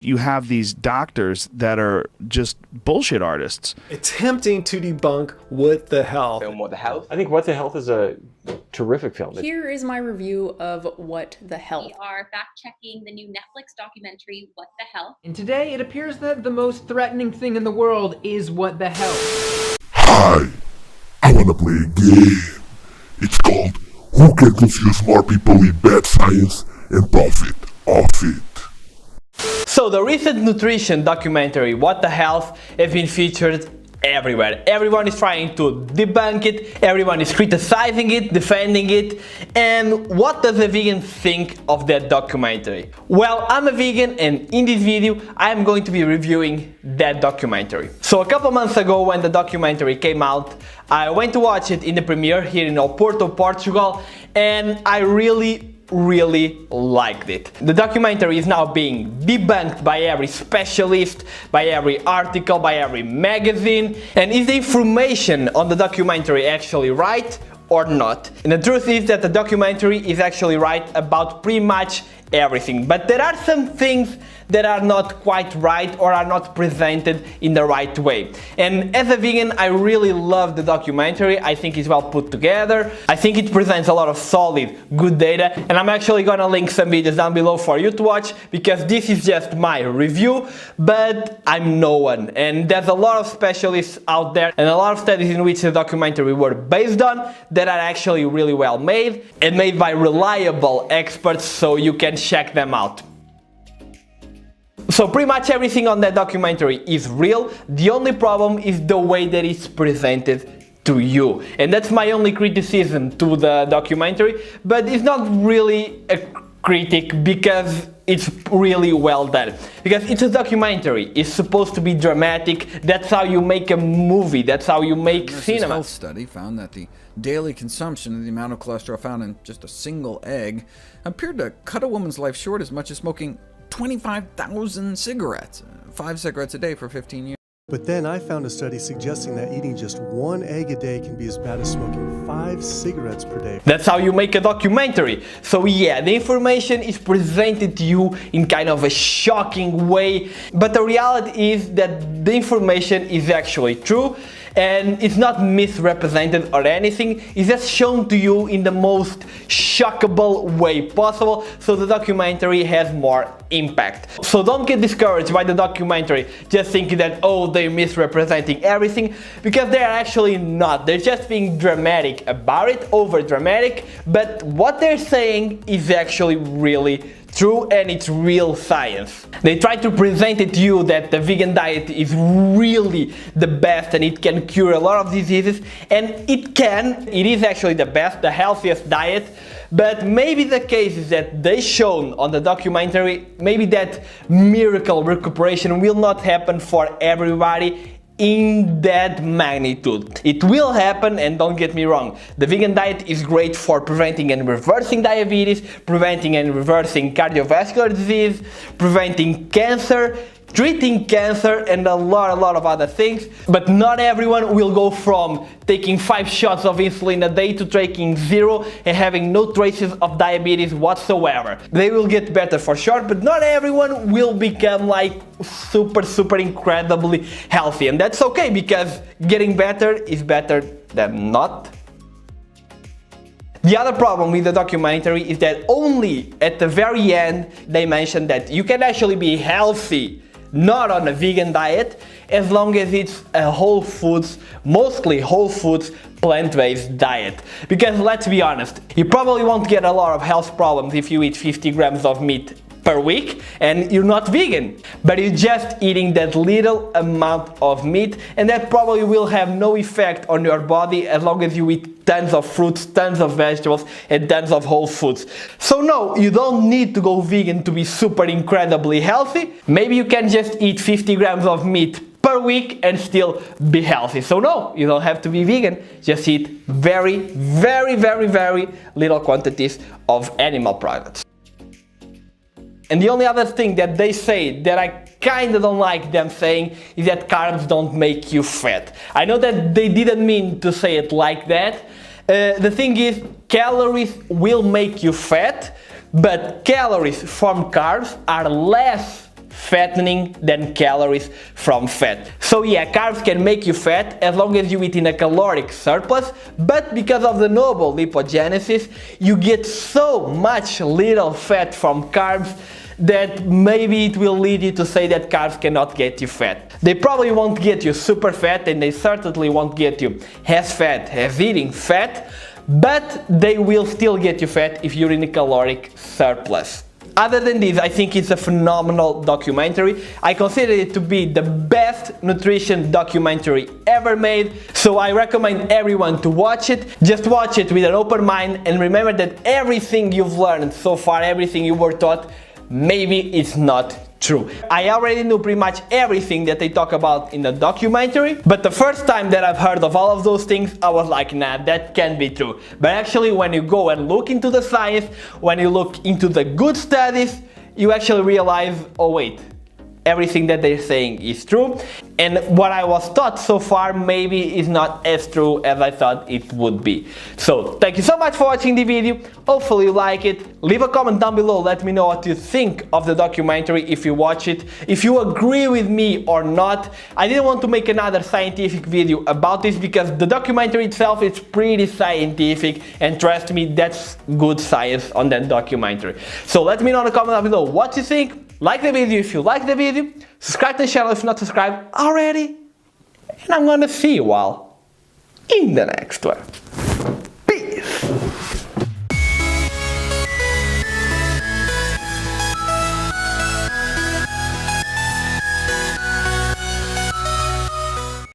You have these doctors that are just bullshit artists. Attempting to debunk What the Health. Film What the Health. I think What the Health is a terrific film. Here is my review of What the Health. We are fact-checking the new Netflix documentary, What the Health. And today it appears that the most threatening thing in the world is what the health. Hi, I wanna play a game. It's called Who Can Confuse More People with Bad Science and Profit Off It. So the recent nutrition documentary What the Health has been featured everywhere. Everyone is trying to debunk it, everyone is criticizing it, defending it. And what does a vegan think of that documentary? Well, I'm a vegan and in this video I'm going to be reviewing that documentary. So a couple months ago when the documentary came out, I went to watch it in the premiere here in Oporto, Portugal, and I really liked it. The documentary is now being debunked by every specialist, by every article, by every magazine. And is the information on the documentary actually right or not? And the truth is that the documentary is actually right about pretty much everything. But there are some things that are not quite right or are not presented in the right way. And as a vegan, I really love the documentary. I think it's well put together. I think it presents a lot of solid, good data. And I'm actually gonna link some videos down below for you to watch, because this is just my review, but I'm no one. And there's a lot of specialists out there and a lot of studies in which the documentary were based on that are actually really well made and made by reliable experts, so you can check them out. So pretty much everything on that documentary is real. The only problem is the way that it's presented to you. And that's my only criticism to the documentary, but it's not really a critic because it's really well done. Because it's a documentary, it's supposed to be dramatic, that's how you make a movie, that's how you make cinema. A health study found that the daily consumption of the amount of cholesterol found in just a single egg appeared to cut a woman's life short as much as smoking 25,000 cigarettes, 5 cigarettes a day for 15 years. But then I found a study suggesting that eating just 1 egg a day can be as bad as smoking 5 cigarettes per day. That's how you make a documentary. So yeah, the information is presented to you in kind of a shocking way, but the reality is that the information is actually true and it's not misrepresented or anything. It's just shown to you in the most shockable way possible, so the documentary has more impact. So don't get discouraged by the documentary just thinking that, oh, they're misrepresenting everything, because they're actually not. They're just being dramatic about it, over dramatic, but what they're saying is actually really true and it's real science. They try to present it to you that the vegan diet is really the best and it can cure a lot of diseases, and it can. It is actually the best, the healthiest diet, but maybe the case is that they shown on the documentary, maybe that miracle recuperation will not happen for everybody in that magnitude. It will happen, and don't get me wrong, the vegan diet is great for preventing and reversing diabetes, preventing and reversing cardiovascular disease, preventing cancer, treating cancer, and a lot of other things. But not everyone will go from taking 5 shots of insulin a day to taking 0 and having no traces of diabetes whatsoever. They will get better for sure, but not everyone will become like super incredibly healthy, and that's okay, because getting better is better than not. The other problem with the documentary is that only at the very end they mention that you can actually be healthy not on a vegan diet as long as it's a whole foods, mostly whole foods, plant-based diet. Because let's be honest, you probably won't get a lot of health problems if you eat 50 grams of meat per week and you're not vegan, but you're just eating that little amount of meat, and that probably will have no effect on your body as long as you eat tons of fruits, tons of vegetables, and tons of whole foods. So no, you don't need to go vegan to be super incredibly healthy. Maybe you can just eat 50 grams of meat per week and still be healthy. So no, you don't have to be vegan, just eat very little quantities of animal products. And the only other thing that they say that I kinda don't like them saying is that carbs don't make you fat. I know that they didn't mean to say it like that. The thing is, calories will make you fat, but calories from carbs are less fattening than calories from fat. So yeah, carbs can make you fat as long as you eat in a caloric surplus, but because of the noble lipogenesis, you get so much little fat from carbs that maybe it will lead you to say that carbs cannot get you fat. They probably won't get you super fat, and they certainly won't get you as fat as eating fat, but they will still get you fat if you're in a caloric surplus. Other than this, I think it's a phenomenal documentary. I consider it to be the best nutrition documentary ever made, so I recommend everyone to watch it. Just watch it with an open mind and remember that everything you've learned so far, everything you were taught, maybe it's not true. I already knew pretty much everything that they talk about in the documentary, but the first time that I've heard of all of those things, I was like, nah, that can't be true. But actually, when you go and look into the science, when you look into the good studies, you actually realize, oh wait, everything that they're saying is true, and what I was taught so far maybe is not as true as I thought it would be. So thank you so much for watching the video. Hopefully you like it. Leave a comment down below, let me know what you think of the documentary if you watch it, if you agree with me or not. I didn't want to make another scientific video about this because the documentary itself is pretty scientific, and trust me, that's good science on that documentary. So let me know in the comment down below what you think. Like the video if you like the video, subscribe to the channel if you're not subscribed already, and I'm gonna see you all in the next one. Peace!